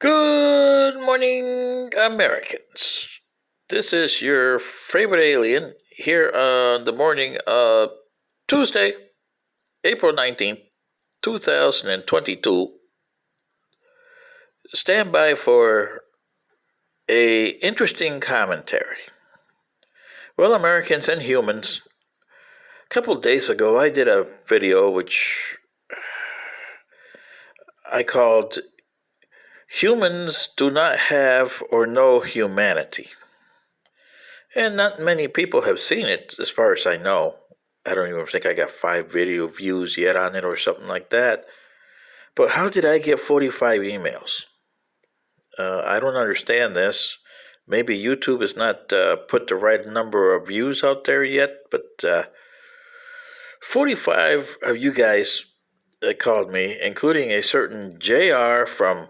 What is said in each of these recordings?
Good morning, Americans. This is your favorite alien here on the morning of Tuesday, April 19th, 2022. Stand by for a interesting commentary. Well, Americans and humans, a couple days ago I did a video which I called Humans Do Not Have or Know Humanity. And not many people have seen it, as far as I know. I don't even think I got 5 video views yet on it or something like that. But how did I get 45 emails? I don't understand this. Maybe YouTube has not put the right number of views out there yet, but 45 of you guys called me, including a certain JR from,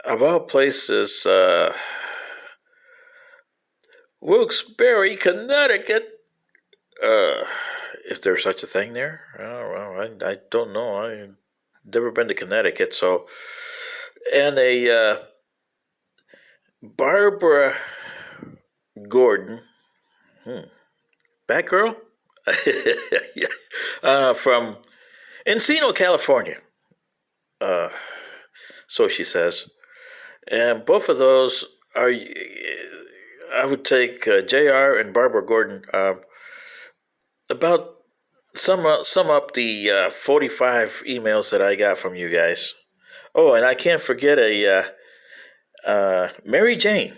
of all places, Wilkes-Barre, Connecticut. Is there such a thing there? Oh, well, I don't know. I've never been to Connecticut, so. And a Barbara Gordon, Batgirl, yeah, from Encino, California. So she says, and both of those are. I would take Jr. and Barbara Gordon about sum up the 45 emails that I got from you guys. Oh, and I can't forget a Mary Jane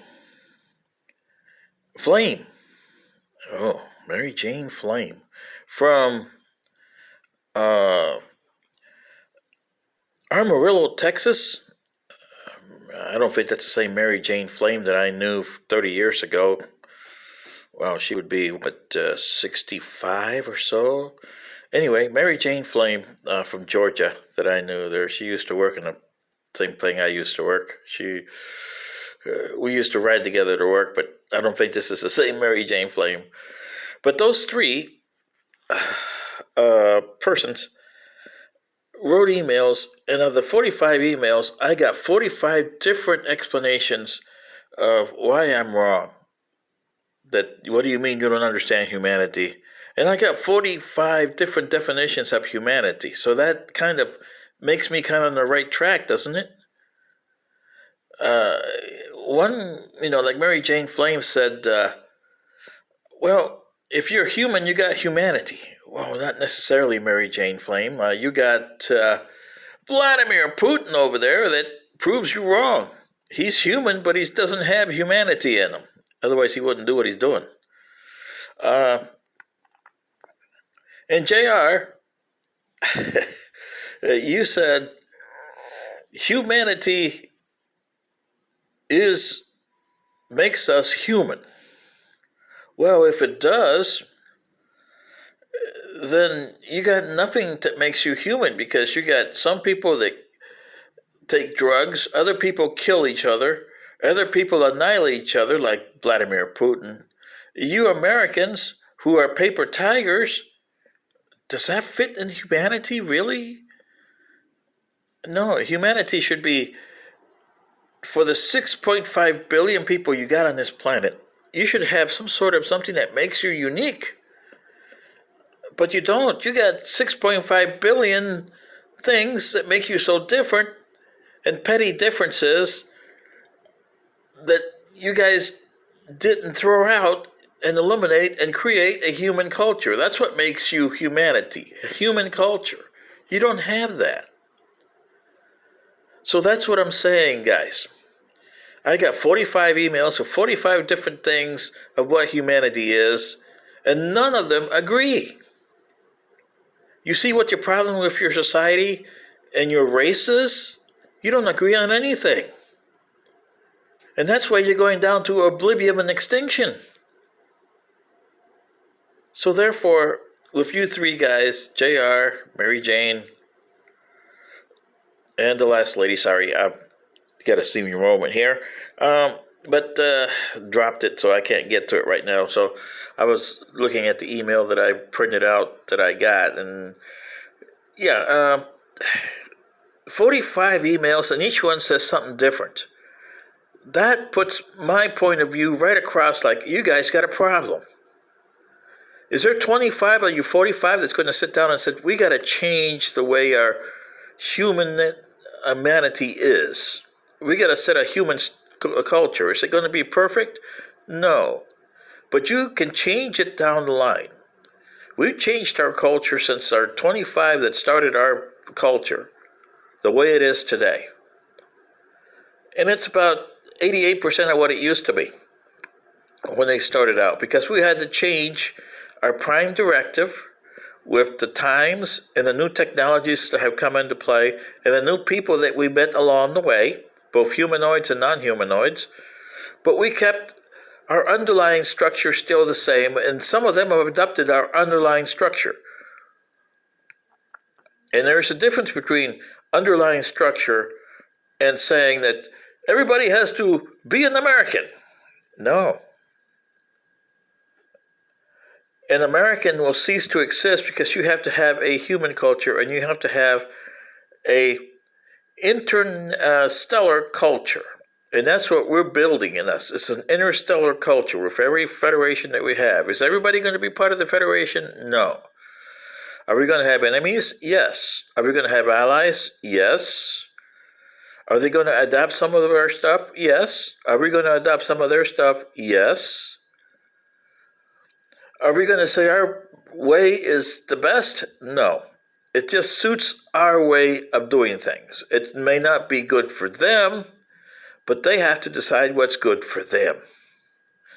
Flame. Oh, Mary Jane Flame from Amarillo, Texas. I don't think that's the same Mary Jane Flame that I knew 30 years ago. Well, she would be, 65 or so? Anyway, Mary Jane Flame from Georgia that I knew there. She used to work in the same thing I used to work. We used to ride together to work, but I don't think this is the same Mary Jane Flame. But those three persons wrote emails, and of the 45 emails, I got 45 different explanations of why I'm wrong. What do you mean you don't understand humanity? And I got 45 different definitions of humanity. So that kind of makes me kind of on the right track, doesn't it? One, like Mary Jane Flame said, well, if you're human, you got humanity. Well, not necessarily, Mary Jane Flame. You got Vladimir Putin over there that proves you wrong. He's human, but he doesn't have humanity in him. Otherwise, he wouldn't do what he's doing. And JR, you said humanity makes us human. Well, if it does, then you got nothing that makes you human, because you got some people that take drugs, other people kill each other, other people annihilate each other, like Vladimir Putin. You Americans who are paper tigers, does that fit in humanity, really? No, humanity should be, for the 6.5 billion people you got on this planet, you should have some sort of something that makes you unique. But you don't. You got 6.5 billion things that make you so different, and petty differences that you guys didn't throw out and eliminate and create a human culture. That's what makes you humanity, a human culture. You don't have that. So that's what I'm saying, guys. I got 45 emails of 45 different things of what humanity is, and none of them agree. You see what your problem with your society and your race is? You don't agree on anything. And that's why you're going down to oblivion and extinction. So therefore, with you three guys, JR, Mary Jane, and the last lady, sorry, I've got a senior moment here, but dropped it, so I can't get to it right now. So I was looking at the email that I printed out that I got, and yeah, 45 emails and each one says something different. That puts my point of view right across like, you guys got a problem. Is there 25 or you 45 that's going to sit down and say, we got to change the way our humanity is? We got to set a human culture. Is it going to be perfect? No. But you can change it down the line. We've changed our culture since our 25 that started our culture the way it is today. And it's about 88% of what it used to be when they started out, because we had to change our prime directive with the times and the new technologies that have come into play and the new people that we met along the way, both humanoids and non-humanoids. But we kept our underlying structure still the same, and some of them have adopted our underlying structure. And there's a difference between underlying structure and saying that everybody has to be an American. No. An American will cease to exist because you have to have a human culture and you have to have a interstellar culture. And that's what we're building in us. It's an interstellar culture with every federation that we have. Is everybody going to be part of the federation? No. Are we going to have enemies? Yes. Are we going to have allies? Yes. Are they going to adopt some of our stuff? Yes. Are we going to adopt some of their stuff? Yes. Are we going to say our way is the best? No. It just suits our way of doing things. It may not be good for them, but they have to decide what's good for them.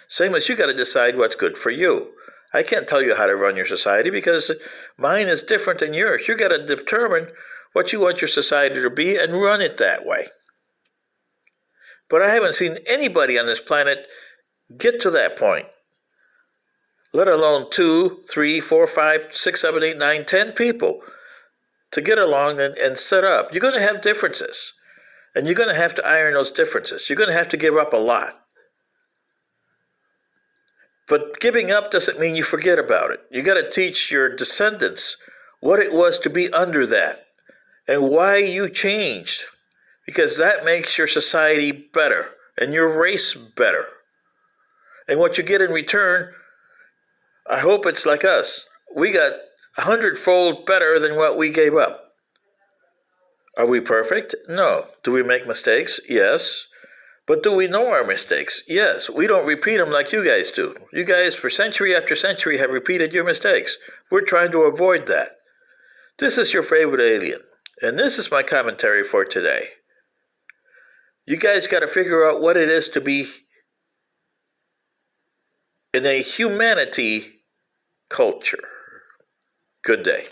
Same as you got to decide what's good for you. I can't tell you how to run your society because mine is different than yours. You got to determine what you want your society to be and run it that way. But I haven't seen anybody on this planet get to that point, let alone 2, 3, 4, 5, 6, 7, 8, 9, 10 people to get along and set up. You're going to have differences, and you're going to have to iron those differences. You're going to have to give up a lot. But giving up doesn't mean you forget about it. You got to teach your descendants what it was to be under that and why you changed, because that makes your society better and your race better. And what you get in return, I hope it's like us. We got 100-fold better than what we gave up. Are we perfect? No. Do we make mistakes? Yes. But do we know our mistakes? Yes. We don't repeat them like you guys do. You guys, for century after century, have repeated your mistakes. We're trying to avoid that. This is your favorite alien, and this is my commentary for today. You guys got to figure out what it is to be in a humanity culture. Good day.